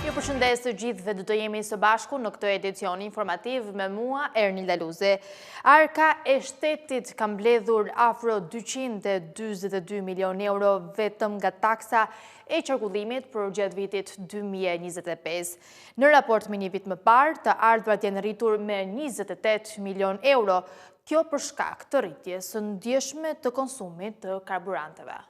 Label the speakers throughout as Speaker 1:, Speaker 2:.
Speaker 1: Ju përshëndes të gjithëve, do të jemi së bashku në këtë edicion informativ me mua, Ernilda Luzi. Arka e shtetit ka mbledhur afro 242 milion euro vetëm nga taksa e qarkullimit për gjatë vitit 2025. Në raport me një vit më parë, të ardhurat janë rritur me 28 milion euro, kjo për shkak të rritjes së ndjeshme të konsumit të karburanteve.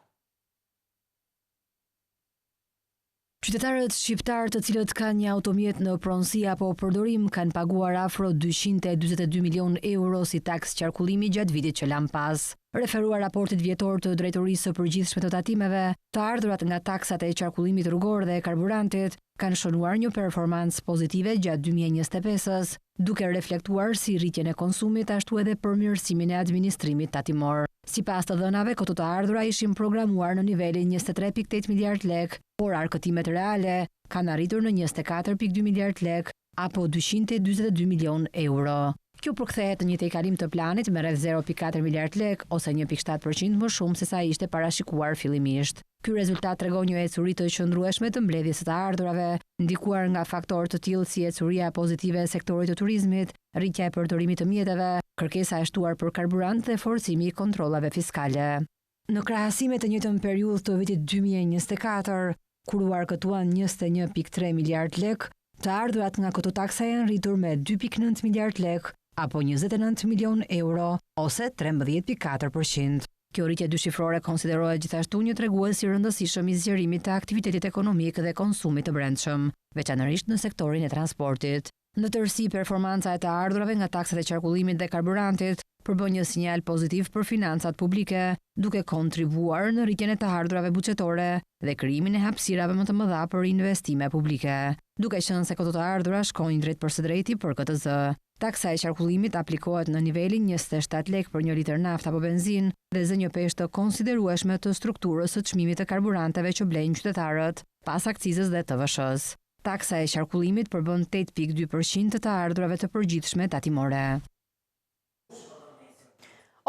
Speaker 2: Qytetarët shqiptar të cilët kanë një automjet në pronësi apo përdorim kanë paguar afro 242 milion euro si taks qarkullimi gjatë vitit që lan pas. Referuar raportit vjetor të Drejtorisë së Përgjithshme të Tatimeve, të ardhurat nga taksat e qarkullimit rrugor dhe karburantit kanë shënuar një performancë pozitive gjatë 2025-s, duke reflektuar si rritjen e konsumit ashtu edhe përmirësimin e administrimit tatimor. Sipas të dhënave, këto të ardhura ishin programuar në nivelin 23.8 miliard lek, por arkëtimet reale kanë arritur në 24.2 miliard lek apo 242 milion euro. Kjo përkthehet në një tejkalim të planit me rreth 0.4 miliard lek ose 1.7% më shumë se sa ishte parashikuar fillimisht. Ky rezultat tregon një ecuri të qëndrueshme të mbledhjes së të ardhurave, ndikuar nga faktorë të tillë si ecuria pozitive e sektorit të turizmit, rritja e përdorimit të mjeteve, kërkesa e shtuar për karburant dhe forcimi i kontrollave fiskale. Në krahasim me të njëjtën periudhë të vitit 2024, kur u arkëtuan 21.3 miliard lek, të ardhurat nga këto taksa janë rritur me 2.9 miliard lek apo 29 milion euro ose 13.4%. Kjo rritje dyshifrore konsiderohet gjithashtu një tregues i rëndësishëm i zgjerimit të aktivitetit ekonomik dhe konsumit të brendshëm, veçanërisht në sektorin e transportit. Në tërësi, performanca e të ardhurave nga taksat e qarkullimit dhe karburantit përbën një sinjal pozitiv për financat publike, duke kontribuar në rritjen e të ardhurave buxhetore dhe krijimin e hapësirave më të mëdha për investime publike. Duke qenë se këto të ardhura shkojnë drejt për së drejti për KTZ. Taksa e qarkullimit aplikohet në nivelin 27 lek për 1 litër naftë apo benzinë dhe zë një peshë të konsiderueshme të strukturës së çmimit të karburanteve që blejnë qytetarët, pas akcizës dhe TVSH-s. Taksa e qarkullimit përbën 8.2% të ardhurave të përgjithshme tatimore.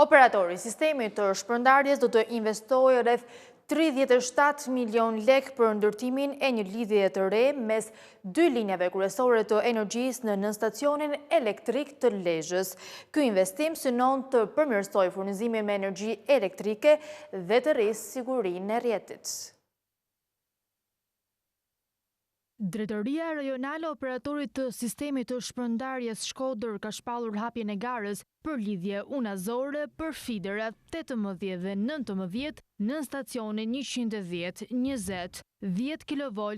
Speaker 1: Operatori i sistemit të shpërndarjes do të investojë rreth 37 milion lek për ndërtimin e një lidhje të re mes dy linjave kryesore të energjisë në stacionin elektrik të Lezhës. Ky investim synon të përmirësojë furnizimin me energji elektrike dhe të rrisë sigurinë e rrjetit.
Speaker 3: Drejtoria Rajonale e Operatorit të Sistemit të Shpërndarjes Shkodër ka shpallur hapjen e garës për lidhje unazore për fiderat 18 dhe 19 në stacionin 110-20 10 kV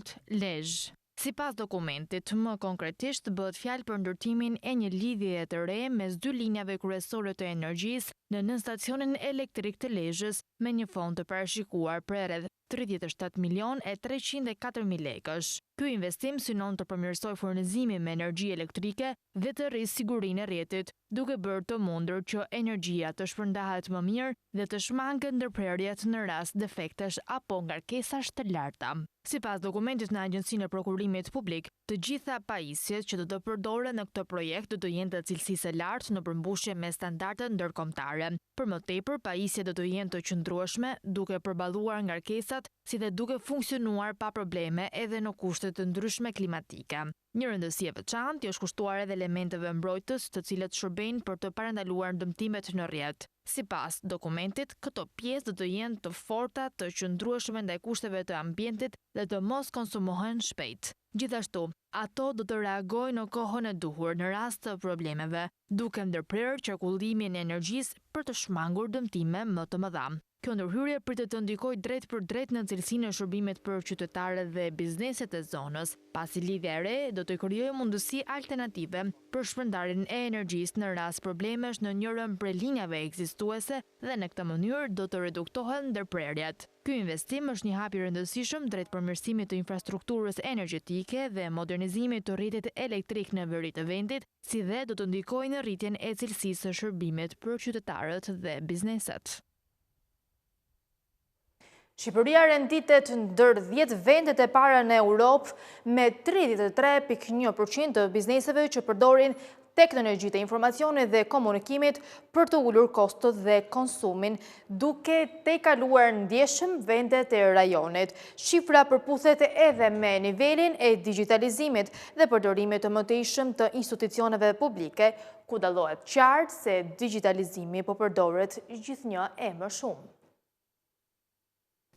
Speaker 3: Lezhë. Sipas dokumentit, më konkretisht bëhet fjalë për ndërtimin e një lidhjeje të re mes dy linjave kryesore të energjisë në stacionin elektrik të Lezhës me një fond të parashikuar për rreth 37 milion e 304 mijë lekësh. Ky investim synon të përmirësojë furnizimin me energji elektrike dhe të rrisë sigurinë e rrjetit, duke bërë të mundur që energjia të shpërndahet më mirë dhe të shmanget ndërprerjet në rast defektesh apo ngarkesash të larta. Sipas dokumentit në Agjencinë e Prokurimit Publik, të gjitha pajisjet që do të përdoren në këtë projekt do të jenë të cilësisë së lartë në përmbushje me standardet ndërkombëtare. Për më tepër, pajisjet do të jenë të qëndrueshme, duke përballuar ngarkesat, si dhe duke funksionuar pa probleme edhe në kushte të ndryshme klimatike. Një rëndësi e veçantë është kushtuar edhe elementeve mbrojtës, të cilët shërbejnë për të parandaluar dëmtimet në rrjet. Sipas dokumentit, këto pjesë do të jenë të forta, të qëndrueshme ndaj kushteve të ambientit dhe të mos konsumohen shpejt. Gjithashtu, ato do të reagojnë në kohën e duhur në rast të problemeve, duke ndërprerë qarkullimin e energjisë për të shmangur dëmtime më të mëdha. Kjo ndërhyrje pritet të ndikojë drejt për drejt në cilësinë e shërbimit për qytetarët dhe bizneset e zonës, pasi lidhja e re do të krijojë mundësi alternative për shpërndarjen e energjisë në rast problemesh në njërin prej linjave ekzistuese dhe në këtë mënyrë do të reduktohen ndërprerjet. Ky investim është një hap i rëndësishëm drejt përmirësimit të infrastrukturës energjetike dhe modernizimit të rrjetit elektrik në veri të vendit, si dhe do të ndikojë në rritjen e cilësisë së shërbimit për qytetarët dhe bizneset.
Speaker 1: Shqipëria renditet ndër 10 vendet e para në Europë me 33.1% të bizneseve që përdorin teknologjitë e informacionit dhe komunikimit për të ulur kostot dhe konsumin, duke tejkaluar ndjeshëm vendet e rajonit. Shifra përputhet edhe me nivelin e digitalizimit dhe përdorimit të mëtejshëm të institucioneve publike, ku dallohet qartë se digitalizimi po përdoret gjithnjë e më shumë.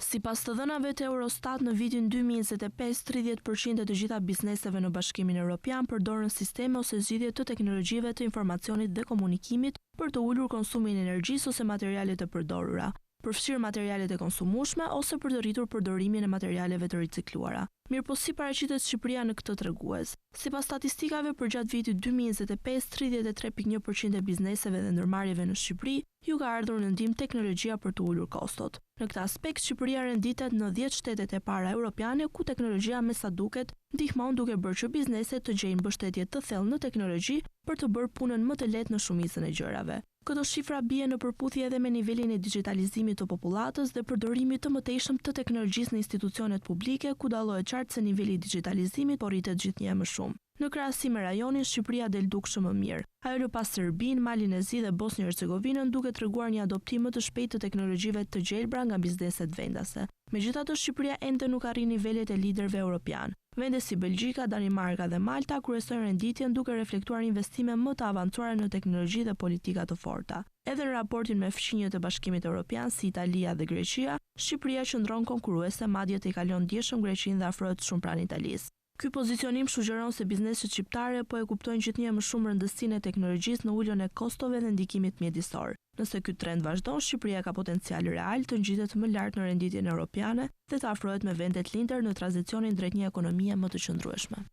Speaker 4: Sipas të dhënave të Eurostat, në vitin 2025, 30% e të gjitha bizneseve në Bashkimin Evropian përdorën sisteme ose zgjidhje të teknologjive të informacionit dhe komunikimit për të ulur konsumin e energjisë ose materialet e përdorura, përfshirë materialet e konsumueshme ose për të rritur përdorimin e materialeve të ricikluara. Mirëpo si paraqitet Shqipëria në këtë tregues? Sipas statistikave për gjatë vitit 2025, 33.1% e bizneseve dhe ndërmarrjeve në Shqipëri ju ka ardhur në ndihmë teknologjia për të ulur kostot. Në këtë aspekt, Shqipëria renditet në 10 shtetet e para europiane ku teknologjia me sa duket ndihmon duke bërë që bizneset të gjejnë mbështetje të thellë në teknologji për të bërë punën më të lehtë në shumicën e gjërave. Këto shifra bie në përputhje edhe me nivelin e digitalizimit të popullatës dhe përdorimit të mëtejshëm të teknologjisë në institucionet publike, ku dallohet qartë se niveli i digitalizimit po rritet gjithnjë më shumë. Në krahasim me rajonin, Shqipëria del dukshëm më mirë. Ajo lë pas Serbinë, Malin e Zi dhe Bosnjë Hercegovinën, duke treguar një adoptim më të shpejtë të teknologjive të gjelbra nga bizneset vendase. Megjithatë, Shqipëria ende nuk arrin nivelet e liderëve europian. Vende si Belgjika, Danimarka dhe Malta kryesojnë renditjen duke reflektuar investime më të avancuara në teknologji dhe politika të forta. Edhe në raportin me fqinjët e Bashkimit Evropian si Italia dhe Greqia, Shqipëria qëndron konkurruese, madje tejkalon ndjeshëm Greqinë dhe afrohet shumë pranë Italisë. Ky pozicionim sugjeron se bizneset shqiptare po e kuptojnë gjithnjë më shumë rëndësinë e teknologjisë në uljen e kostove dhe ndikimit mjedisor. Nëse ky trend vazhdon, Shqipëria ka potencial real të ngjitet më lart në renditjen europiane dhe të afrohet me vendet linder në tranzicionin drejt një ekonomie më të qëndrueshme.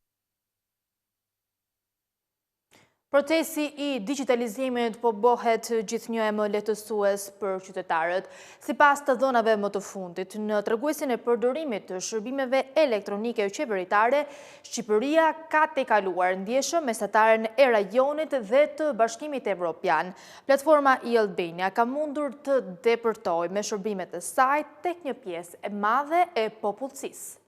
Speaker 1: Procesi i digitalizimit po bëhet gjithnjë e më lehtësues për qytetarët. Sipas të dhënave më të fundit, në treguesin e përdorimit të shërbimeve elektronike qeveritare, Shqipëria ka tejkaluar ndjeshëm mesataren e rajonit dhe të Bashkimit Evropian. Platforma e-Albania ka mundur të depërtojë me shërbimet e saj tek një pjesë e madhe e popullsisë.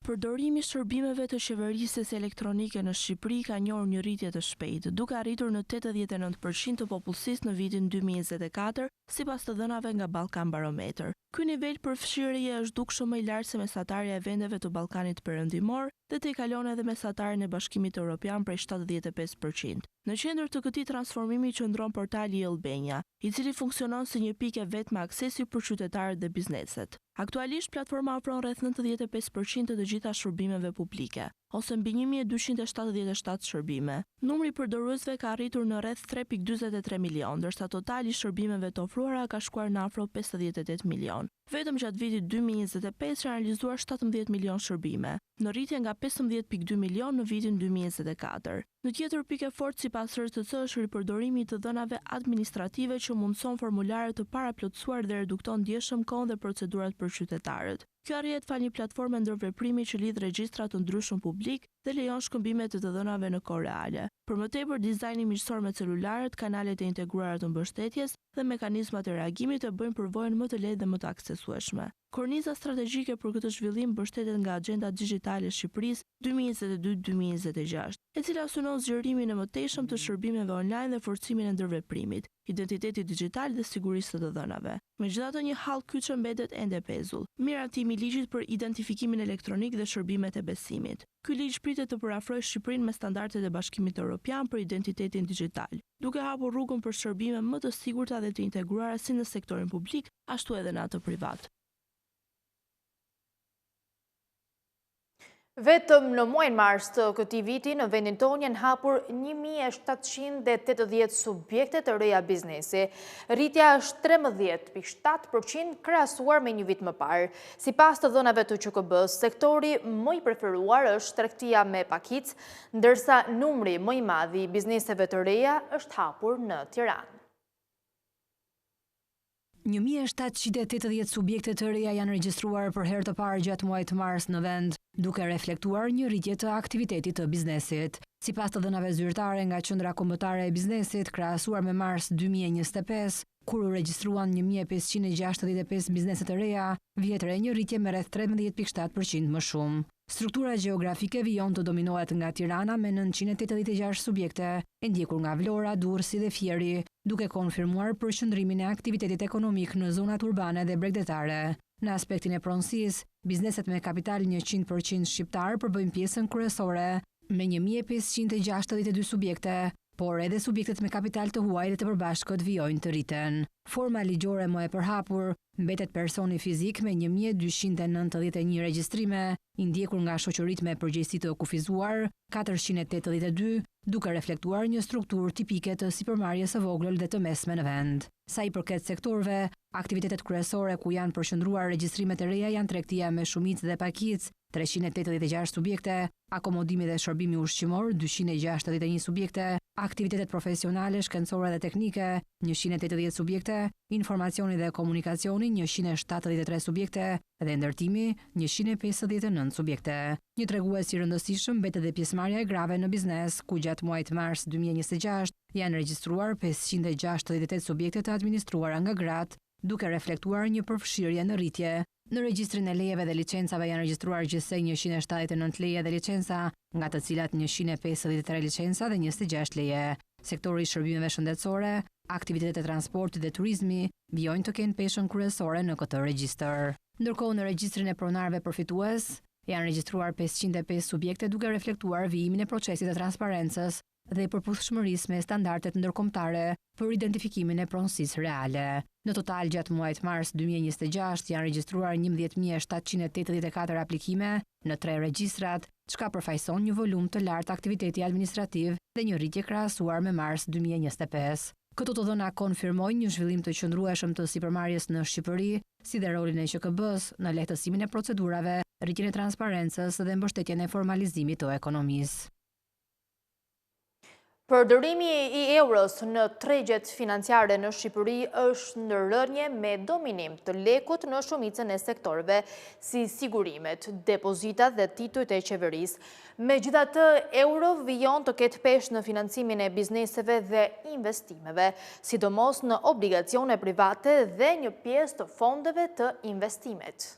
Speaker 4: Përdorimi i shërbimeve të qeverisjes elektronike në Shqipëri ka njohur një rritje të shpejtë, duke arritur në 89% të popullsisë në vitin 2024, sipas të dhënave nga Ballkan Barometer. Ky nivel përfshirje është dukshëm më i lartë se mesatarja e vendeve të Ballkanit Perëndimor dhe tejkalon edhe mesataren e Bashkimit Evropian prej 75%. Në qendër të këtij transformimi qëndron portali e-Albania, i cili funksionon si një pikë vetme aksesi për qytetarët dhe bizneset. Aktualisht platforma ofron rreth 95% të gjitha shërbimeve publike, ose mbi 1277 shërbime. Numri i përdoruesve ka arritur në rreth 3.43 milion, ndërsa totali i shërbimeve të ofruara ka shkuar në afro 58 milion. Vetëm gjatë vitit 2025 janë realizuar 17 milion shërbime, në rritje nga 15.2 milion në vitin 2024. Në tjetër pikë e fortë sipas RTC është ripërdorimi të dhënave administrative që mundson formulare të paraplotësuar dhe redukton ndjeshëm kohën dhe procedurat për qytetarët. Kjo arrihet fal një platforme ndërveprimi që lidh regjistra të ndryshëm publik dhe lejon shkëmbimet të dhënave në kohë reale. Për më tepër, dizajni miqësor me celularët, kanalet e integruara të mbështetjes dhe mekanizmat e reagimit e bëjnë përvojën më të lehtë dhe më të aksesueshme. Korniza strategjike për këtë zhvillim mbështetet nga Agenda Digjitale e Shqipërisë 2022-2026, e cila synon zgjerimin e mëtejshëm të shërbimeve online dhe forcimin e ndërveprimit, identiteti digital dhe sigurisë të dhënave. Megjithatë, një hall kyçe mbetet ende pezull. Miratimi i ligjit për identifikimin elektronik dhe shërbimet e besimit. Ky ligj pritet të parafrojë Shqipërinë me standardet e Bashkimit Evropian për identitetin digital, duke hapur rrugën për shërbime më të sigurta dhe të integruara si në sektorin publik, ashtu edhe në atë privat.
Speaker 1: Vetëm në muajin mars të këtij viti në vendin tonë janë hapur 1780 subjekte të reja biznesi. Rritja është 13.7% krahasuar me një vit më parë. Sipas të dhënave të QKB-s, sektori më i preferuar është tregtia me pakicë, ndërsa numri më i madh i bizneseve të reja është hapur në Tiranë.
Speaker 2: 1780 subjekte të reja janë regjistruar për herë të parë gjatë muajit mars në vend, duke reflektuar një rritje të aktivitetit të biznesit. Sipas të dhënave zyrtare nga Qendra Kombëtare e Biznesit, krahasuar me mars 2025, kur u regjistruan 1565 biznese të reja, vjet re një rritje me rreth 13.7% më shumë. Struktura gjeografike vijon të dominohet nga Tirana me 986 subjekte, e ndjekur nga Vlora, Durrësi dhe Fieri, duke konfirmuar përqendrimin e aktivitetit ekonomik në zonat urbane dhe bregdetare. Në aspektin e pronësisë, bizneset me kapital 100% shqiptar përbëjnë pjesën kryesore me 1562 subjekte, por edhe subjektet me kapital të huaj dhe të përbashkët vijojnë të rriten. Forma ligjore më e përhapur mbetet personi fizik me 1291 regjistrime, i ndjekur nga shoqëritë me përgjegjësi të kufizuar 482, duke reflektuar një strukturë tipike të sipërmarrjes së vogël dhe të mesme në vend. Sa i përket sektorëve, aktivitetet kryesore ku janë përqendruar regjistrimet e reja janë tregtia me shumicë dhe pakicë, 386 subjekte, akomodimi dhe shërbimi ushqimor, 261 subjekte, aktivitetet profesionale, shkencore dhe teknike, 180 subjekte, informacioni dhe komunikacioni, 173 subjekte, dhe ndërtimi, 159 subjekte. Një tregues i rëndësishëm mbetet edhe pjesëmarrja e grave në biznes, ku gjatë muajit mars 2026 janë regjistruar 568 subjekte të administruara nga gratë, duke reflektuar një përfshirje në rritje. Në regjistrin e lejeve dhe licencave janë regjistruar gjithsej 179 leje dhe licenca, nga të cilat 153 licenca dhe 26 leje. Sektori i shërbimeve shëndetësore, aktivitetet e transportit dhe turizmi vijojnë të kenë peshën kryesore në këtë regjistër. Ndërkohë në regjistrin e pronarëve përfitues janë regjistruar 505 subjekte, duke reflektuar vijimin e procesit të transparencës dhe përputhshmërisë me standardet ndërkombëtare për identifikimin e pronësisë reale. Në total, gjatë muajit mars 2026 janë regjistruar 11.784 aplikime në 3 regjistrat, çka përfaqëson një volum të lartë aktiviteti administrativ dhe një rritje krahasuar me mars 2025. Këto të dhëna konfirmojnë një zhvillim të qëndrueshëm të sipërmarrjes në Shqipëri, si dhe rolin e QKB-s në lehtësimin e procedurave, rritjen e transparencës dhe mbështetjen e formalizimit të ekonomisë.
Speaker 1: Përdorimi i euros në tregjet financiare në Shqipëri është në rënje me dominim të lekut në shumicën e sektorëve si sigurimet, depozitat dhe titujt e qeverisë. Megjithatë, euro vijon të ketë peshë në financimin e bizneseve dhe investimeve, sidomos në obligacione private dhe një pjesë të fondeve të investimet.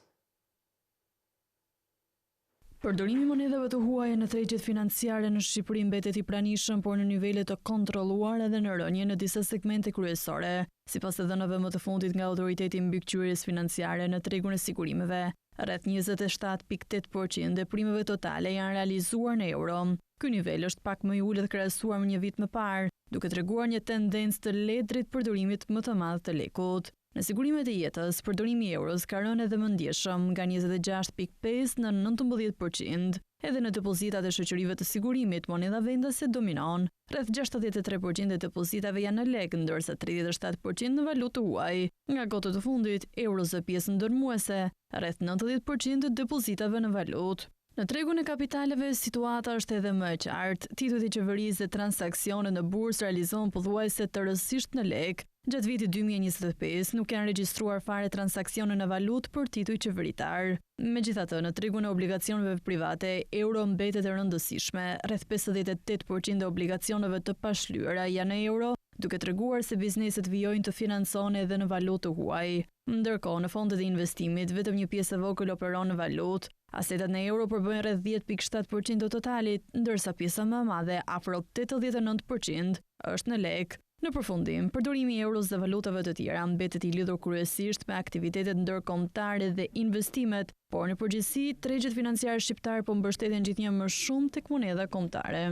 Speaker 3: Përdorimi i monedhave të huaja në tregjet financiare në Shqipëri mbetet i pranishëm, por në nivele të kontrolluara dhe në rënje në disa segmente kryesore. Sipas të dhënave më të fundit nga Autoriteti Mbikëqyrjes Financiare në tregun e sigurimeve, rreth 27.8% e primeve totale janë realizuar në euro. Ky nivel është pak më i ulët krahasuar me një vit më parë, duke treguar një tendencë të lehtë drejt përdorimit më të madh të lekut. Në sigurimet e jetës, përdorimi i euros ka rënë edhe më ndjeshëm, nga 26.5 në 19%. Edhe në depozitat e shoqërive të sigurimit, monedha vendase dominon. Rreth 63% e depozitave janë në lek, ndërsa 37% në valutë huaj. Nga gotët të fundit, euro zë pjesë ndërmuese, rreth 90% e depozitave në valutë. Në tregun e kapitaleve, situata është edhe më e qartë. Titujt e qeverisë dhe transaksionet në bursë realizohen pothuajse tërësisht në lek. Gjatë vitit 2025 nuk janë regjistruar fare transaksione në valutë për tituj qeveritar. Megjithatë, në tregun e obligacioneve private, euro mbetet e rëndësishme. Rreth 58% e obligacioneve të pashlyera janë në euro, duke treguar se bizneset vijojnë të financohen edhe në valutë huaj. Ndërkohë, në fondet e investimit, vetëm një pjesë e vogël operon në valutë. Asetat në euro përbëjnë rreth 10.7% të totalit, ndërsa pjesa më e madhe, afro 89%, është në lek. Në përfundim, përdorimi i euros dhe valutave të tjera mbetet i lidhur kryesisht me aktivitetet ndërkombëtare dhe investimet, por në përgjithësi, tregjet financiare shqiptare po mbështeten gjithnjë më shumë tek monedha kombëtare.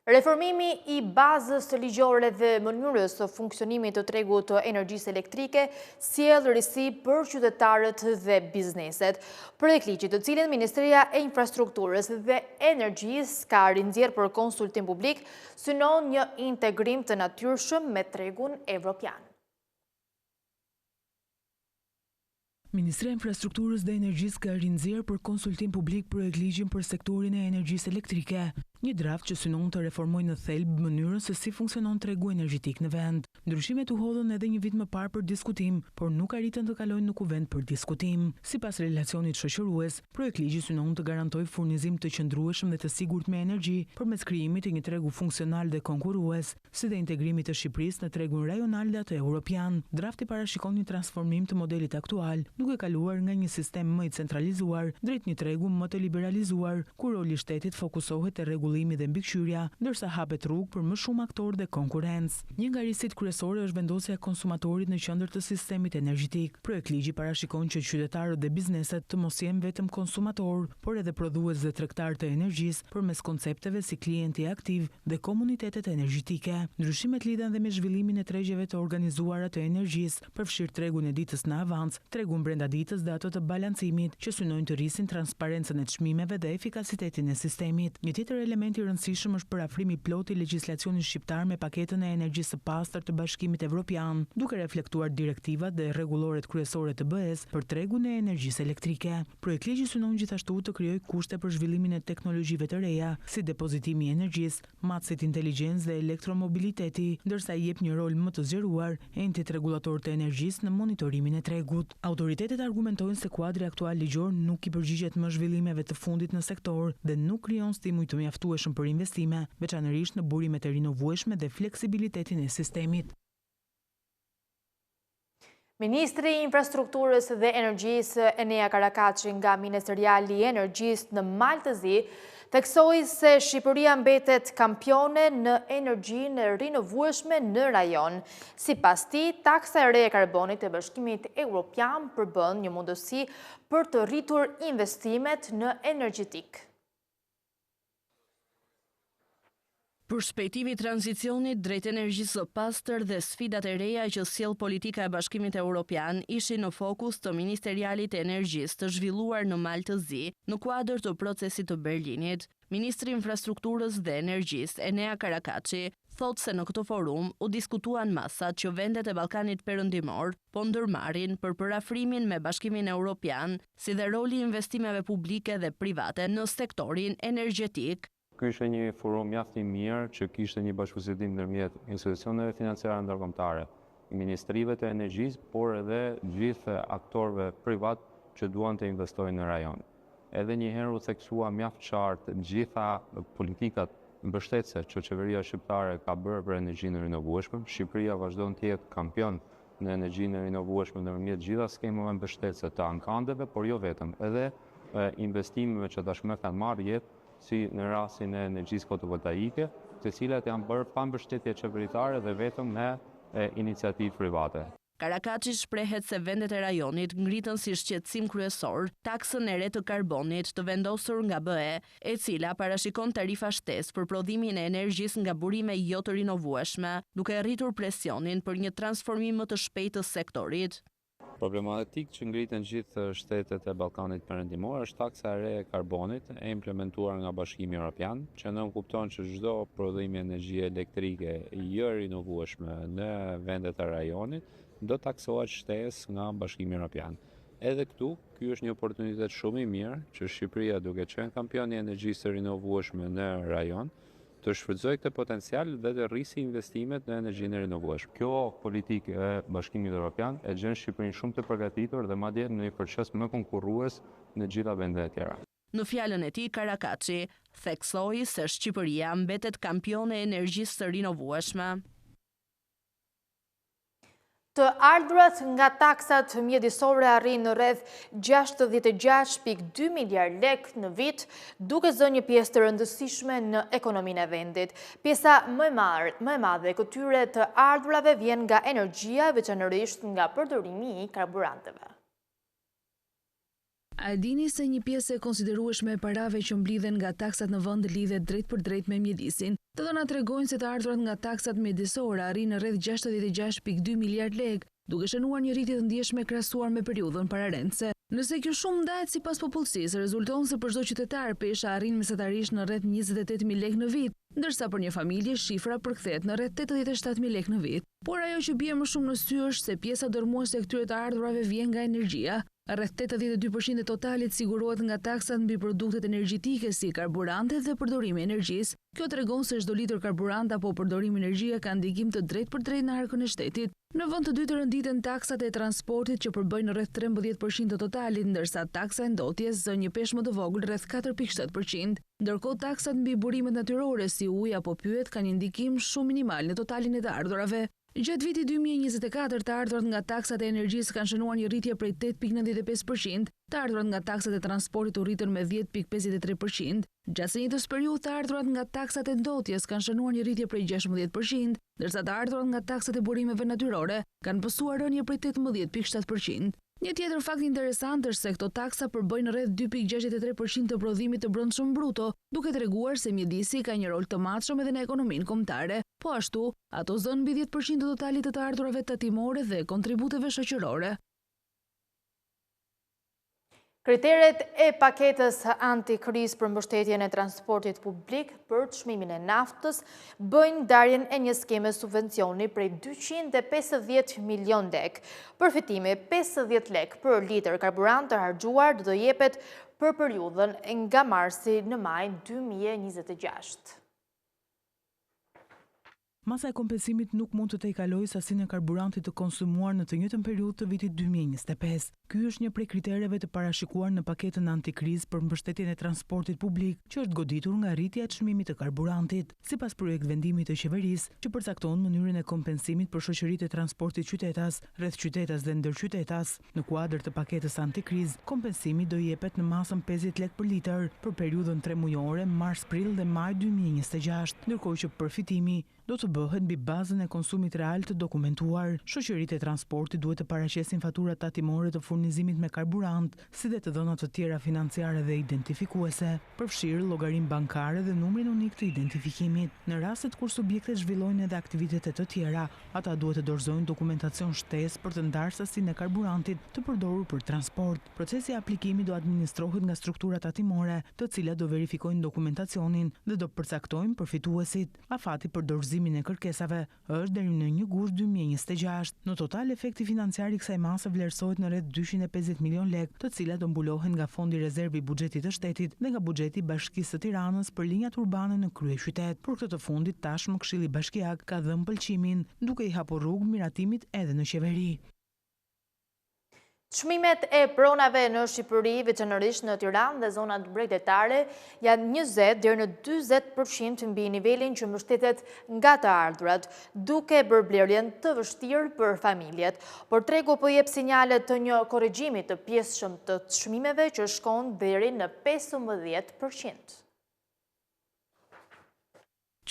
Speaker 1: Reformimi i bazës të ligjore dhe mënyrës së funksionimit të tregut të energjisë elektrike sjell risi për qytetarët dhe bizneset. Projektligji, të cilin Ministria e Infrastrukturës dhe Energjisë ka rinxjerrë për konsultim publik, synon një integrim të natyrshëm me tregun evropian.
Speaker 5: Ministria e Infrastrukturës dhe Energjisë ka rinxjerrë për konsultim publik projektligjin për sektorin e energjisë elektrike. Një draft që synon të reformojë në thelb mënyrën se si funksionon tregu energjetik në vend. Ndryshimet u hodhën edhe një vit më parë për diskutim, por nuk arritën të kalojnë në kuvend për diskutim. Sipas relacionit shoqërues, projektligji synon të garantojë furnizim të qëndrueshëm dhe të sigurt me energji përmes krijimit të një tregu funksional dhe konkurrues, si dhe integrimit të Shqipërisë në tregun rajonal dhe atë evropian. Drafti parashikon një transformim të modelit aktual, duke kaluar nga një sistem më i centralizuar drejt një tregu më të liberalizuar, ku roli i shtetit fokusohet te rregullimi dhe mbikëqyrja, ndërsa hapet rrugë për më shumë aktorë dhe konkurrencë. Një nga risit kryesore është vendosja e konsumatorit në qendër të sistemit energjetik. Projektligji parashikon që qytetarët dhe bizneset të mos jenë vetëm konsumator, por edhe prodhues dhe tregtar të energjisë përmes koncepteve si klienti aktiv dhe komunitetet energjetike. Ndryshimet lidhen dhe me zhvillimin e tregjeve të organizuara të energjisë, përfshirë tregun e ditës në avans, tregun brenda ditës dhe ato të balancimit, që synojnë të rrisin transparencën e çmimeve dhe efikasitetin e sistemit. Një tjetër element i rëndësishëm është parafrimi plot i legjislacionit shqiptar me paketën e energjisë së pastër të Bashkimit Evropian, duke reflektuar direktivat dhe rregulloret kryesore të BE-s për tregun e energjisë elektrike. Projektligji synon gjithashtu të krijojë kushte për zhvillimin e teknologjive të reja, si depozitimi i energjisë, matësit inteligjencë dhe elektromobiliteti, ndërsa i jep një rol më të zgjeruar entit rregullator të energjisë në monitorimin e tregut. Autoritetet argumentojnë se kuadri aktual ligjor nuk i përgjigjet më zhvillimeve të fundit në sektor dhe nuk krijon stimuj të mjaftueshëm për investime, veçanërisht në burimet e rinovueshme dhe fleksibilitetin e sistemit.
Speaker 1: Ministri i Infrastrukturës dhe Energjisë Enea Karakaçi nga Ministeriali i Energjisë në Maltëzi theksoi se Shqipëria mbetet kampione në energjinë rinovueshme në rajon. Sipas tij, taksa e re e karbonit e Bashkimit Evropian përbën një mundësi për të rritur investimet në energjetik.
Speaker 4: Për shpejtimi i tranzicionit drejt energjisë së pastër dhe sfidat e reja që sjell politika e Bashkimit Evropian ishin në fokus të Ministerialit të Energjisë të zhvilluar në Maltëzi në kuadër të procesit të Berlinit. Ministri i Infrastrukturës dhe Energjisë Enea Karakaçi thot se në këtë forum u diskutuan masat që vendet e Ballkanit Perëndimor po ndërmarrin për parafrimin me Bashkimin Evropian, si dhe roli i investimeve publike dhe private në sektorin energjetik.
Speaker 6: Ky ishte një forum mjaft i mirë që kishte një bashkëpunim ndërmjet institucioneve financiare ndërkombëtare, ministrive të energjisë, por edhe gjithë aktorëve privat që duan të investojnë në rajon. Edhe një herë u theksua mjaft qartë gjitha politikat mbështetëse që qeveria shqiptare ka bërë për energjinë rinovueshme. Shqipëria vazhdon të jetë kampion në energjinë rinovueshme ndërmjet gjitha skemave mbështetëse të ankandeve, por jo vetëm, edhe investimeve që tashmë kanë marrë jetë, si në rastin e energjisë fotovoltaike, të cilat janë bërë pa mbështetje qeveritare dhe vetëm me iniciativë private.
Speaker 4: Karakaçi shprehet se vendet e rajonit ngritën si shqetësim kryesor taksën e re të karbonit të vendosur nga BE, e cila parashikon tarifa shtesë për prodhimin e energjisë nga burime jo të rinovueshme, duke rritur presionin për një transformim më të shpejtë të sektorit.
Speaker 6: Problematik që ngritën gjithë shtetet e Ballkanit Perëndimor është taksa e re e karbonit e implementuar nga Bashkimi Evropian, që nënkupton që çdo prodhim energjie elektrike jo rinovueshme në vendet e rajonit do taksohet shtesë nga Bashkimi Evropian. Edhe këtu, ky është një oportunitet shumë i mirë që Shqipëria, duke qenë kampion i energjisë rinovueshme në rajon, të shfrytëzoj këtë potencial dhe të rrisi investimet në energjinë rinovueshme. Kjo politikë e Bashkimit Evropian e gjen Shqipërinë shumë të përgatitur dhe madje në një proces më konkurrues në gjitha vendet e tjera.
Speaker 4: Në fjalën e tij, Karakaçi theksoi se Shqipëria mbetet kampione e energjisë së rinovueshme.
Speaker 1: Të ardhurat nga taksat mjedisore arrin në rreth 66.2 miliard lek në vit, duke zënë një pjesë të rëndësishme në ekonominë e vendit. Pjesa më e madhe e këtyre të ardhurave vjen nga energjia, veçanërisht nga përdorimi i karburanteve.
Speaker 2: A dini se një pjesë e konsiderueshme e parave që mblidhen nga taksat në vend lidhet drejt për drejt me mjedisin? Të dhënat tregojnë se të ardhurat nga taksat mjedisore arrin në rreth 66.2 miliard lek, duke shënuar një rritje të ndjeshme krahasuar me periudhën pararendse. Nëse kjo shumë ndahet sipas popullsisë, rezulton se për çdo qytetar pesha arrin mesatarisht në rreth 28.000 lek në vit, ndërsa për një familje shifra përkthehet në rreth 87.000 lek në vit. Por ajo që bie më shumë në sy është se pjesa dërmuese e këtyre të ardhurave vjen nga energjia. Rreth 82% e totalit sigurohet nga taksat mbi produktet energjetike si karburantet dhe përdorimi i energjisë. Kjo tregon se çdo litër karburant apo përdorimi energjie ka ndikim të drejtë për drejtë në arkën e shtetit. Në vend të dytë renditen taksat e transportit që përbëjnë rreth 13% të totalit, ndërsa taksa e ndotjes zë një peshë më të vogël rreth 4.7%. Ndërkohë taksat mbi burimet natyrore si uji apo pyet kanë një ndikim shumë minimal në totalin e të ardhurave. Gjatë vitit 2024, të ardhurat nga taksat e energjisë kanë shënuar një rritje prej 8.95%, të ardhurat nga taksat e transportit u rritën me 10.53%, gjatë së njëjtës periudhë të ardhurat nga taksat e ndotjes kanë shënuar një rritje prej 16%, ndërsa të ardhurat nga taksat e burimeve natyrore kanë pësuar rënje prej 18.7%. Një tjetër fakt interesant është se këto taksa përbëjnë rreth 2.63% të prodhimit të brendshëm bruto, duke treguar se mjedisi ka një rol të matshëm edhe në ekonominë kombëtare. Po ashtu, ato zënë mbi 10% të totalit të ardhurave tatimore dhe kontributeve shoqërore.
Speaker 1: Kriteret e paketës antikriz për mbështetjen e transportit publik për çmimin e naftës bëjnë ndarjen e një skeme subvencioni prej 250 milion lek. Përfitimi 50 lek për litër karburant të harxhuar do jepet për periudhën nga marsi në maj 2026.
Speaker 5: Masa e kompensimit nuk mund të tejkalojë sasinë e karburantit të konsumuar në të njëjtën periudhë të vitit 2025. Ky është një prej kritereve të parashikuar në paketën antikriz për mbështetjen e transportit publik, që është goditur nga rritja e çmimit të karburantit. Sipas projekt vendimit të qeverisë, që përcakton mënyrën e kompensimit për shoqëritë e transportit qytetas, rreth qytetas dhe ndërqytetas, në kuadër të paketës antikriz, kompensimi do jepet në masën 50 lek për litër për periudhën 3 mujore, mars-prill dhe maj 2026, ndërkohë që përfitimi do të bëhet mbi bazën e konsumit real të dokumentuar. Shoqëritë e transportit duhet të paraqesin faturat tatimore të furnizimit me karburant, si dhe të dhënat të tjera financiare dhe identifikuese, përfshirë llogarinë bankare dhe numrin unik të identifikimit. Në rastet kur subjektet zhvillojnë edhe aktivitete të tjera, ata duhet të dorëzojnë dokumentacion shtesë për të ndarë sasinë e karburantit të përdorur për transport. Procesi i aplikimit do administrohet nga struktura tatimore, të cilat do verifikojnë dokumentacionin dhe do përcaktojnë përfituesit. Afati për dorëzimin e kërkesave është deri në 1 gusht 2026. Në total, efekti financiar i kësaj mase vlerësohet në rreth 250 milion lek, të cilat do mbulohen nga Fondi Rezervi i Buxhetit të Shtetit dhe nga buxheti i Bashkisë së Tiranës për linjat urbane në kryeqytet. Për këtë të fundit, tashmë Këshilli Bashkiak ka dhënë pëlqimin, duke i hapur rrugë miratimit edhe në qeveri.
Speaker 1: Çmimet e pronave në Shqipëri, veçanërisht në Tiranë dhe zonat bregdetare, janë 20 deri në 40% mbi nivelin që mbështetet nga të ardhurat, duke bërë blerjen të vështirë për familjet. Por tregu po jep sinjale të një korrigjimi të pjesëshëm të çmimeve që shkon deri në 15%.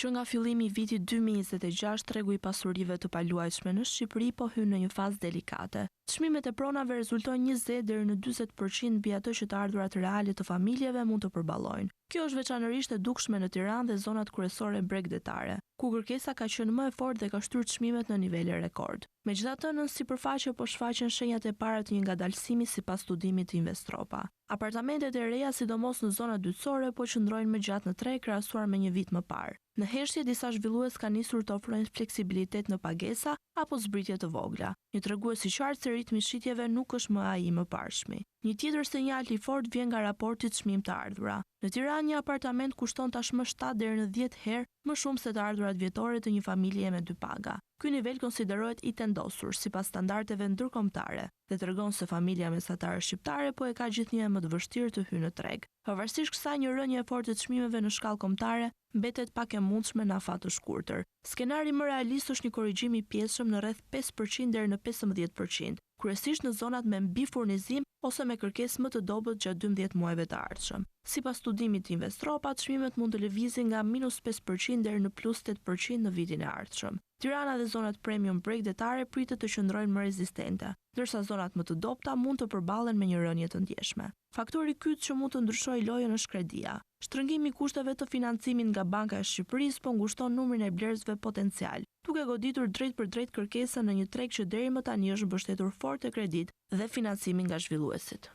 Speaker 4: Që nga fillimi i vitit 2026, tregu i pasurive të paluajtshme në Shqipëri po hyn në një fazë delikate. Çmimet e pronave rezultojnë 20 deri në 40% mbi ato që të ardhurat reale të familjeve mund të përballojnë. Kjo është veçanërisht e dukshme në Tiranë dhe zonat kryesore bregdetare, ku kërkesa ka qenë më e fortë dhe ka shtyrë çmimet në nivele rekord. Megjithatë, në sipërfaqe po shfaqen shenjat e para të një ngadalësimi sipas studimit të Investropa. Apartamentet e reja, sidomos në zonat dytësore, po qëndrojnë më gjatë në tre krahasuar me një vit më parë. Në heshtje, disa zhvillues kanë nisur të ofrojnë fleksibilitet në pagesa apo zbritje të vogla. Një tregues i qartë se ritmi i shitjeve nuk është më ai i mëparshmi. Një tjetër sinjal i fortë vjen nga raporti çmim të ardhura. Në Tiranë, një apartament kushton tashmë 7 deri në 10 herë më shumë se të ardhurat vjetore të një familje me 2 paga. Ky nivel konsiderohet i tendosur sipas standardeve ndërkombëtare dhe tregon se familja mesatare shqiptare po e ka gjithnjë më të vështirë të hyjë në treg. Pavarësisht kësaj, një rënje e fortë të çmimeve në shkallë kombëtare mbetet pak e mundshme në afat të shkurtër. Skenari më realist është një korrigjim i pjesshëm në rreth 5% deri në 15%, kryesisht në zonat me mbifurnizim ose me kërkesë më të dobët gjatë 12 muajve të ardhshëm. Sipas studimit të Investropa, çmimet mund të lëvizin nga -5% deri në +8% në vitin e ardhshëm. Tirana dhe zonat premium bregdetare pritet të qëndrojnë më rezistente, ndërsa zonat më të dobta mund të përballen me një rënje të ndjeshme. Faktori kyç që mund të ndryshojë lojën është kredia. Shtrëngimi i kushteve të financimit nga Banka e Shqipërisë po ngushton numrin e blerësve potencial, duke goditur drejt për drejt kërkesën në një treg që deri më tani është mbështetur fort te kredit dhe financimi nga zhvilluesit.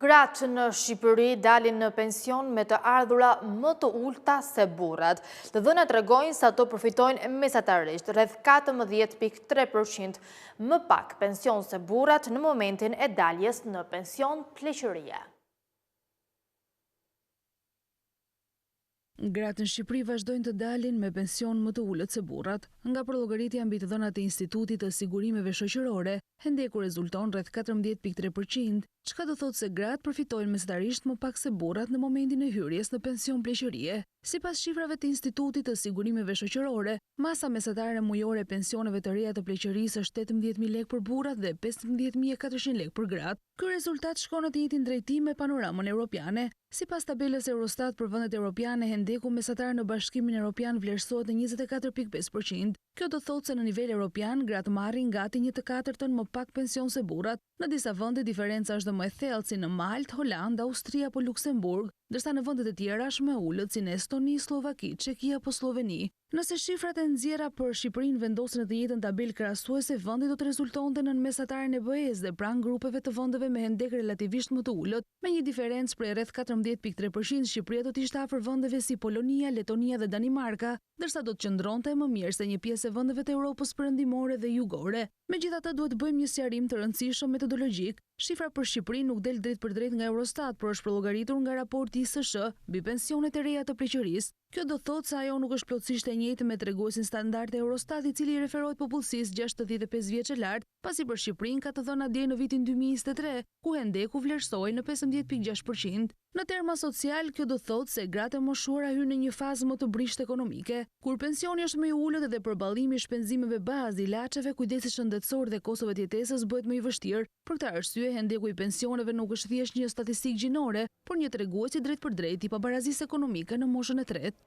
Speaker 1: Gratë në Shqipëri dalin në pension me të ardhura më të ulta se burrat. Të dhënat tregojnë se ato përfitojnë mesatarisht rreth 14.3% më pak pension se burrat në momentin e daljes në pension pleqërie.
Speaker 2: Gratë në Shqipëri vazhdojnë të dalin me pension më të ulët se burrat. Nga përllogëritja mbi të dhënat e Institutit të Sigurimeve Shoqërore, hendeku rezulton rreth 14.3%, çka do thotë se gratë përfitojnë mesatarisht më pak se burrat në momentin e hyrjes në pension pleqërie. Sipas shifrave të Institutit të Sigurimeve Shoqërore, masa mesatare mujore e pensioneve të reja të pleqërisë është 18.000 lekë për burrat dhe 15.400 lekë për gratë. Ky rezultat shkon në të njëjtin drejtim me panoramën europiane. Sipas tabelës Eurostat për vendet europiane, hendeku mesatar në Bashkimin Evropian vlerësohet në 24.5%. Kjo do thotë se në nivel europian gratë marrin gati 1/4 më pak pension se burrat. Në disa vende diferenca është më e thellë si në Maltë, Holandë, Austri apo Luksemburg, ndërsa në vendet e tjera është më ulët si në Estoni, Slovaki, Çeki apo Sloveni. Nëse shifrat e nxjerra për Shqipërinë vendosen në të njëjtën tabelë krahasuese, vendi do të rezultonte në mesataren e BE-s dhe pranë grupeve të vendeve me hendek relativisht më të ulët, me një diferencë prej rreth 14.3%, Shqipëria do të ishte afër vendeve si Polonia, Letonia dhe Danimarka, ndërsa do të qëndronte më mirë se një pjesë e vendeve të Europës perëndimore dhe jugore. Megjithatë, duhet bëjmë një sqarim të rëndësishëm metodologjik. Shifra për Shqipërinë nuk del drejt për drejt nga Eurostat, por është përllogaritur nga raporti ISSH mbi pensionet e reja të pleqërisë. Kjo do thotë se ajo nuk është plotësisht e njëjtë me treguesin standard e Eurostat, i cili referohet popullsisë 65 vjeç e lart, pasi për Shqipërinë ka të dhëna deri në vitin 2023, ku hendeku vlerësohej në 15.6%. Në terma social, kjo do thotë se gratë e moshuara hyn në një fazë më të brisht ekonomike, kur pensioni është më i ulët dhe përballimi i shpenzimeve bazë, ilaçeve, kujdesit shëndetësor dhe kostove të jetesës bëhet më i vështirë. Për këtë arsye, hendeku i pensioneve nuk është thjesht një statistikë gjinore, por një tregues i drejt për drejt i pabarazisë ekonomike në moshën e tretë.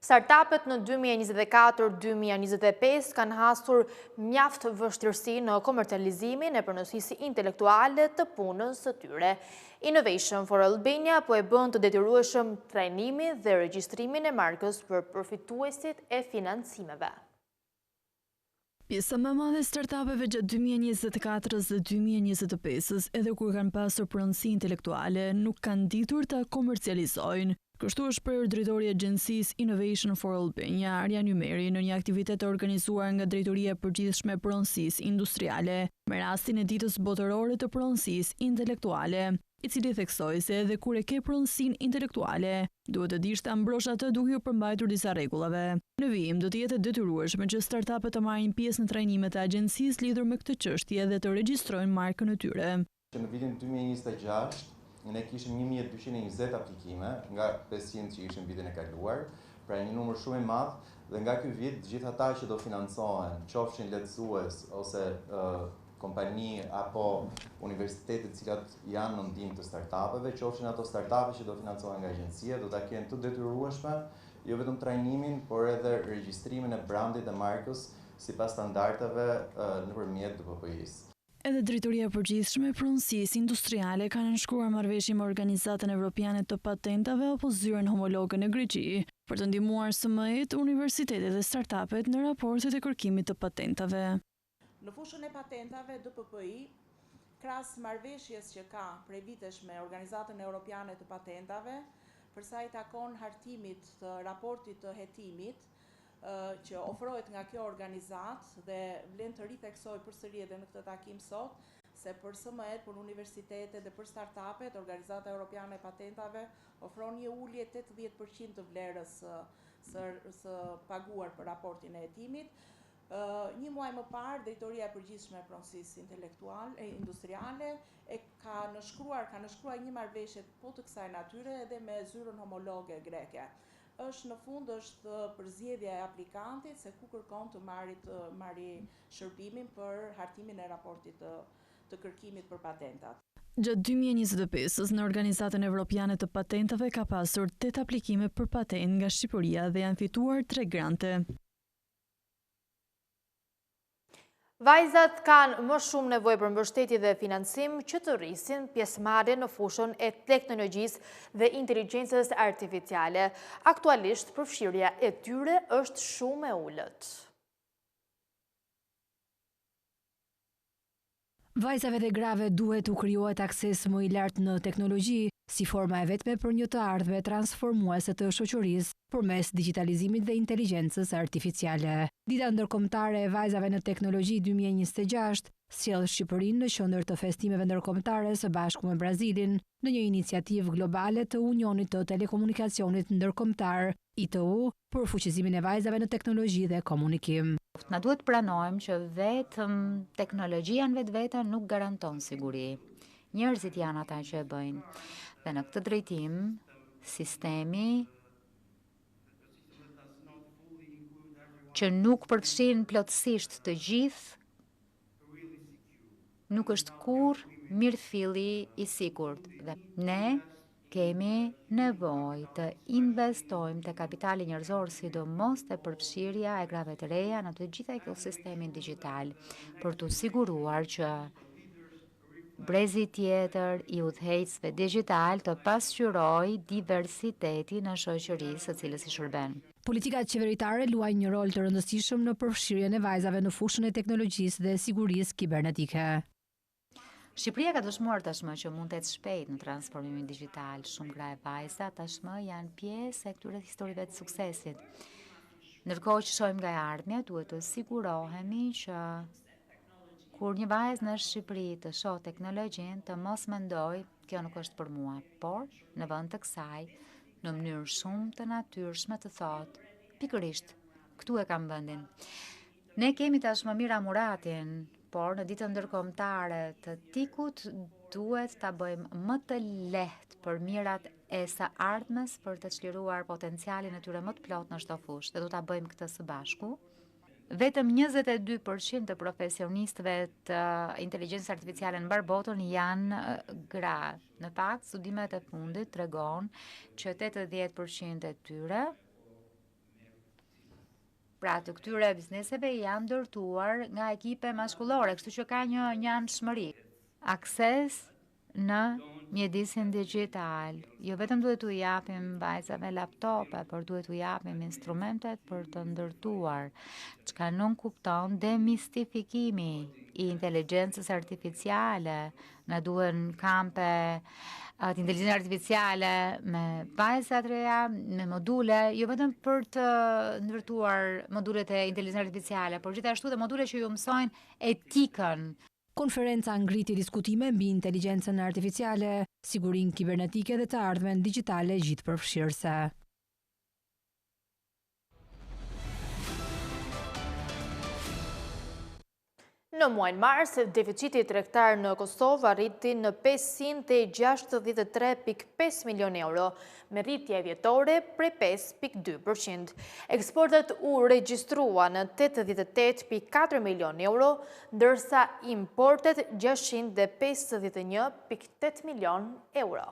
Speaker 1: Startupet në 2024-2025 kanë hasur mjaft vështirësi në komercializimin e përnësisë intelektuale të punës së tyre. Innovation for Albania po e bën të detyrueshëm trajnimin dhe regjistrimin e markës për përfituesit e financimeve.
Speaker 7: Pjesa më e madhe e startupeve gjatë 2024 dhe 2025, edhe kur kanë pasur pronësi intelektuale, nuk kanë ditur ta komercializojnë. Kështu është për drejtori i agjencisë Innovation for Albania, Arjan Ymeri, në një aktivitet të organizuar nga Drejtoria e Përgjithshme e Pronësisë Industriale, me rastin e ditës botërore të pronësisë intelektuale, i cili theksoi se edhe kur e ke pronësinë intelektuale, duhet të dish ta mbrosh atë duke u përmbajtur disa rregullave. Në vijim do të jetë detyrueshme që startupet të marrin pjesë në trajnimet e agjencisë lidhur me këtë çështje dhe të regjistrojnë markën e tyre.
Speaker 8: Në vitin 2026 ne kishim 1220 aplikime nga 500 që ishin vitin e kaluar, pra një numër shumë i madh, dhe nga ky vit gjithë ata që do financohen, qofshin lehtësues ose kompani apo universitete të cilat janë në ndihmë të startupeve, qofshin ato startupe që do financohen nga agjencia, do ta kenë të detyrueshme jo vetëm trajnimin, por edhe regjistrimin e brandit dhe markës sipas standardeve nëpërmjet DPP-s.
Speaker 7: Edhe Drejtoria e Përgjithshme e Pronësisë Industriale ka nënshkruar marrëveshje me Organizatën Evropiane të Patentave apo zyrën homologe në Greqi, për të ndihmuar SME-t, universitetet dhe startupet në raportet e kërkimit të patentave.
Speaker 9: Në fushën e patentave, DPP-i, krahas marrëveshjes që ka prej vitesh me Organizatën Evropiane të Patentave, për sa i takon hartimit të raportit të hetimit, që ofrohet nga kjo organizat, dhe vlen të ritheksoj përsëri edhe në këtë takim sot, se për SME-t, për universitetet dhe për startupet, Organizata Europiane e Patentave ofron një ulje 80% të vlerës së paguar për raportin e hetimit. Një muaj më parë, Drejtoria e Përgjithshme e Pronësisë Industriale ka nënshkruar një marrëveshje po të kësaj natyre edhe me zyrën homologe greke. Është përzgjedhja e aplikantit se ku kërkon të marri shërbimin për hartimin e raportit të kërkimit për patentat.
Speaker 7: Gjatë 2025-s në Organizatën Evropiane të Patentave ka pasur 8 aplikime për patent nga Shqipëria dhe janë fituar 3 grante.
Speaker 1: Vajzat kanë më shumë nevojë për mbështetje dhe financim që të rrisin pjesëmarrjen në fushën e teknologjisë dhe inteligjencës artificiale. Aktualisht përfshirja e tyre është shumë e ulët.
Speaker 2: Vajzave dhe grave duhet u krijohet akses më i lartë në teknologji, si forma e vetme për një të ardhme transformuese të shoqërisë përmes digitalizimit dhe inteligjencës artificiale. Dita ndërkombëtare e vajzave në teknologji 2026 sjell Shqipërinë në qendër të festimeve ndërkombëtare së bashku me Brazilin në një iniciativë globale të Unionit të Telekomunikacionit Ndërkombëtar, ITU, për fuqizimin e vajzave në teknologji dhe komunikim.
Speaker 10: Na duhet pranojmë që vetëm teknologjia në vetvete nuk garanton siguri. Njerëzit janë ata që e bëjnë. Dhe në këtë drejtim, sistemi që nuk përfshin plotësisht të gjithë, nuk është kur mirëfilli i sigurt. Dhe ne kemi nevojë të investojmë te kapitali njerëzor, sidomos te përfshirja e grave të reja në të gjitha ekosistemin digjital, për të siguruar që brezi tjetër i udhëheqësve digjital të pasqyrojë diversitetin në shoqërisë së cilës i shërben.
Speaker 2: Politikat qeveritare luajnë një rol të rëndësishëm në përfshirjen e vajzave në fushën e teknologjisë dhe sigurisë kibernetike.
Speaker 10: Shqipëria ka dëshmuar tashmë që mund të ecë shpejt në transformimin digjital. Shumë gra e vajza tashmë janë pjesë e këtyre historive të suksesit. Ndërkohë që shohim nga e ardhmja, duhet të sigurohemi që kur një vajzë në Shqipëri të shoh teknologjinë, të mos mendoj kjo nuk është për mua, por në vend të kësaj, në mënyrë shumë të natyrshme të thotë, pikërisht, këtu e kam vendin. Ne kemi tashmë Mira Muratin, por në ditën ndërkombëtare të tikut duhet ta bëjmë më të lehtë për mirat e së ardhmes për të çliruar potencialin e tyre më të plot në çdo fushë, dhe do ta bëjmë këtë së bashku. Vetëm 22% të profesionistëve të inteligjencës artificiale në mbar botën janë gra. Në fakt, studimet e fundit tregon që 80% e tyre, pra të këtyre bizneseve, janë ndërtuar nga ekipe maskullore, kështu që ka një anshmëri. Akses në mjedisin digjital. Jo vetëm duhet t'u japim vajzave laptope, por duhet t'u japim instrumentet për të ndërtuar, çka nuk kupton demistifikimi i inteligjencës artificiale. Na duhen kampe të inteligjencës artificiale me vajza të reja, me module, jo vetëm për të ndërtuar modulet e inteligjencës artificiale, por gjithashtu dhe module që ju mësojnë etikën.
Speaker 2: Konferenca ngriti diskutime mbi inteligjencën artificiale, sigurinë kibernetike dhe të ardhmen digjitale gjithëpërfshirëse.
Speaker 1: Në muajin mars, deficiti tregtar në Kosovë arriti në 563.5 milion euro, me rritje vjetore prej 5.2%. Eksportet u regjistruan në 88.4 milion euro, ndërsa importet 651.8 milion euro.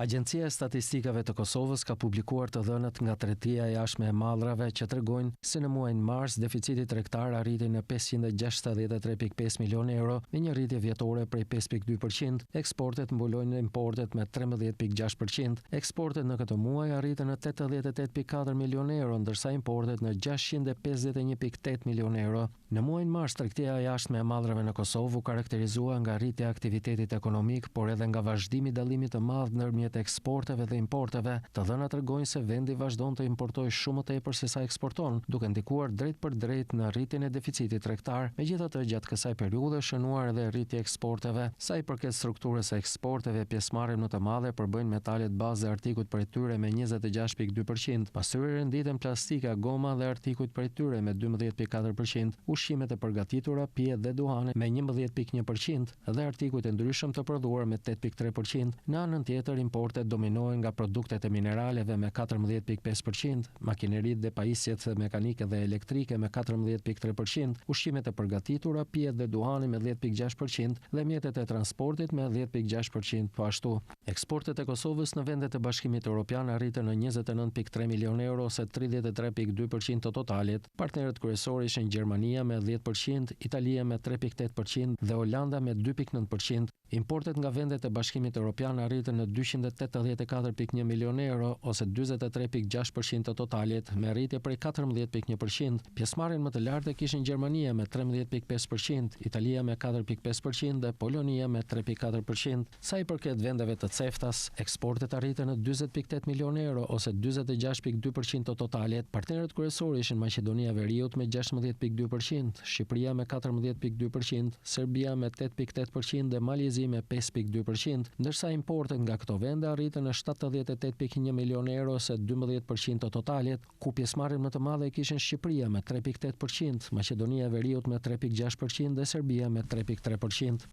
Speaker 11: Agjencia e Statistikave të Kosovës ka publikuar të dhënat nga Tretëria e Jashtme e Mallrave që tregojnë se në muajin mars deficiti tregtar arriti në 563.5 milion euro me një rritje vjetore prej 5.2%, eksportet mbulojnë importet me 13.6%, eksportet në këtë muaj arritën në 88.4 milion euro, ndërsa importet në 651.8 milion euro. Në muajin mars Tregtia e Jashtme e Mallrave në Kosovë u karakterizua nga rritja e aktivitetit ekonomik, por edhe nga vazhdimi i dallimit të madh ndërmjet eksporteve dhe importeve. Të dhënat tregojnë se vendi vazhdon të importojë shumë më tepër se sa eksporton, duke ndikuar drejt për drejt në rritjen e deficitit tregtar. Megjithatë, gjatë kësaj periudhe shënuar edhe rritje eksporteve. Sa i përket strukturës së eksporteve, pjesëmarrjen më të madhe përbëjnë metalet bazë dhe artikujt prej tyre me 26.2%, pastaj renditën plastika, goma dhe artikujt prej tyre me 12.4%, ushqimet e përgatitura, pijet dhe duhane me 11.1% dhe artikujt e ndryshëm të prodhuar me 8.3%. Në anën tjetër, importet dominohen nga produktet e mineraleve me 14.5%, makineritë dhe pajisjet mekanike dhe elektrike me 14.3%, ushqimet e përgatitura, pijet dhe duhani me 10.6% dhe mjetet e transportit me 10.6% po ashtu. Eksportet e Kosovës në vendet e Bashkimit Evropian arritën në 29.3 milion euro ose 33.2% të totalit. Partnerët kryesorë ishin Gjermania me 10%, Italia me 3.8% dhe Olanda me 2.9%. Importet nga vendet e Bashkimit Evropian arritën në 384.1 milion euro ose 43.6% të totalit, me rritje prej 14.1%. Pjesëmarrjen më të lartë e kishin Gjermania me 13.5%, Italia me 4.5% dhe Polonia me 3.4%. Sa i përket vendeve të ceftas, eksportet arritën në 40.8 milion euro ose 46.2% të totalit. Partnerët kryesorë ishin Maqedonia e Veriut me 16.2%, Shqipëria me 14.2%, Serbia me 8.8% dhe Malezi me 5.2%, ndërsa importet nga këto vende arritën në 78.1 milion euro ose 12% të totalit, ku pjesëmarrjen më të madhe e kishin Shqipëria me 3.8%, Maqedonia e Veriut me 3.6% dhe Serbia me 3.3%.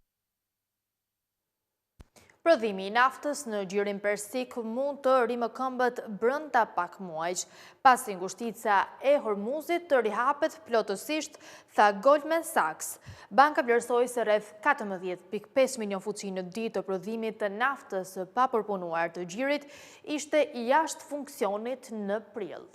Speaker 1: Prodhimi i naftës në gjirin persik mund të rimëkëmbët brënda pak muajsh, pasi ngushtica e Hormuzit të rihapet plotësisht, tha Goldman Sachs. Banka vlerësoi se rreth 14.5 milion fuqi në ditë të prodhimit të naftës pa përpunuar të gjirit ishte jashtë funksionit në prill.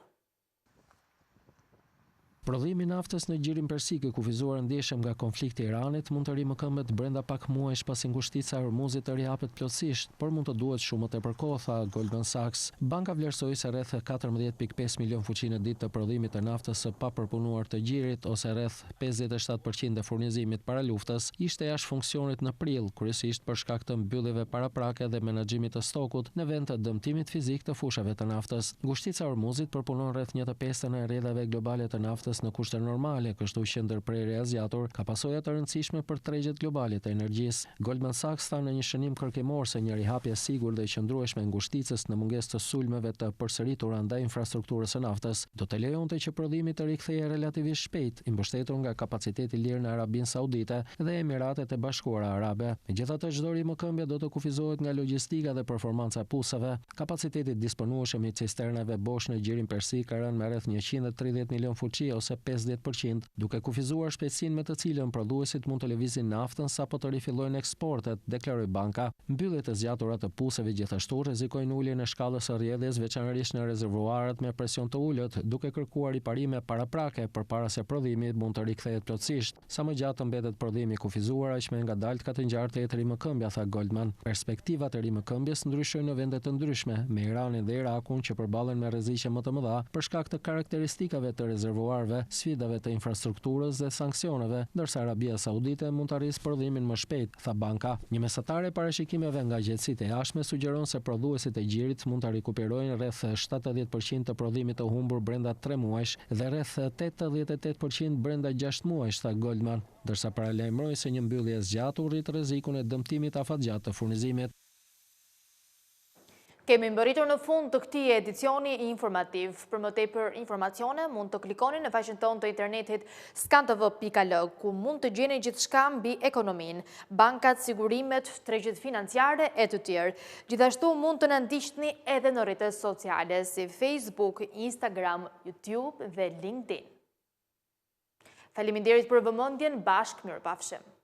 Speaker 11: Prodhimi i naftës në gjirin persik i kufizuar ndjeshëm nga konflikti i Iranit mund të rimëkëmbët brenda pak muajsh pasi ngushtica e Hormuzit të rihapet plotësisht, por mund të duhet shumë më tepër kohë, tha Goldman Sachs. Banka vlerësoi se rreth 14.5 milion fuqi në ditë të prodhimit të naftës së pa përpunuar të gjirit ose rreth 57% e furnizimit para luftës ishte jashtë funksionit në prill, kryesisht për shkak të mbylljeve paraprake dhe menaxhimit të stokut në vend të dëmtimit fizik të fushave të naftës. Ngushtica e Hormuzit përpunon rreth 1/5 e rrjedhave globale të naftës në kushte normale, kështu që ndërprerja e zgjatur ka pasoja të rëndësishme për tregjet globale të energjisë. Goldman Sachs tha në një shënim kërkimor se një rihapje sigurt dhe e qëndrueshme e ngushticës në mungesë të sulmeve të përsëritura ndaj infrastrukturës së naftës do të lejonte që prodhimi të rikthehej relativisht shpejt, i mbështetur nga kapaciteti lirë në Arabinë Saudite dhe Emiratet e Bashkuara Arabe. Megjithatë, çdo rimëkëmbje do të kufizohet nga logjistika dhe performanca e pusave. Kapaciteti disponueshëm i cisternave Bosch në gjirin persik ka rënë me rreth 130 milion fuqi ose 50%, duke kufizuar shpejtësinë me të cilën prodhuesit mund të lëvizin naftën sapo të rifillojnë eksportet, deklaroi banka. Mbylljet e zgjatura të puseve gjithashtu rrezikojnë uljen e shkallës së rrjedhjes, veçanërisht në rezervuarët me presion të ulët, duke kërkuar riparime paraprake përpara se prodhimi mund të rikthehet plotësisht. Sa më gjatë mbetet prodhimi i kufizuar, aq më ngadalт ka të ngjartë të jetë rimëkëmbja, tha Goldman. Perspektivat e rimëkëmbjes ndryshojnë në vende të ndryshme, me Iranin dhe Irakun që përballen me rreziqe më të mëdha për shkak të karakteristikave të rezervuarëve, sfidave të infrastrukturës dhe sanksioneve, ndërsa Arabia Saudite mund të arrisë prodhimin më shpejt, tha banka. Një mesatare parashikimeve nga agjencitë e jashtme sugjeron se prodhuesit e gjirit mund të rikuperojnë rreth 70% të prodhimit të humbur brenda 3 muajsh dhe rreth 88% brenda 6 muajsh, tha Goldman, ndërsa paralajmëroi se një mbyllje e zgjatur rrit rrezikun e dëmtimit afatgjatë të furnizimit.
Speaker 1: Kemi mbërritur në fund të këtij edicioni informativ. Për më tepër informacione mund të klikoni në faqen tonë të internetit skantv.al, ku mund të gjeni gjithçka mbi ekonominë, bankat, sigurimet, tregjet financiare e të tjerë. Gjithashtu mund të na ndiqni edhe në rrjetet sociale si Facebook, Instagram, YouTube dhe LinkedIn. Faleminderit për vëmendjen, bashkë mirupafshim.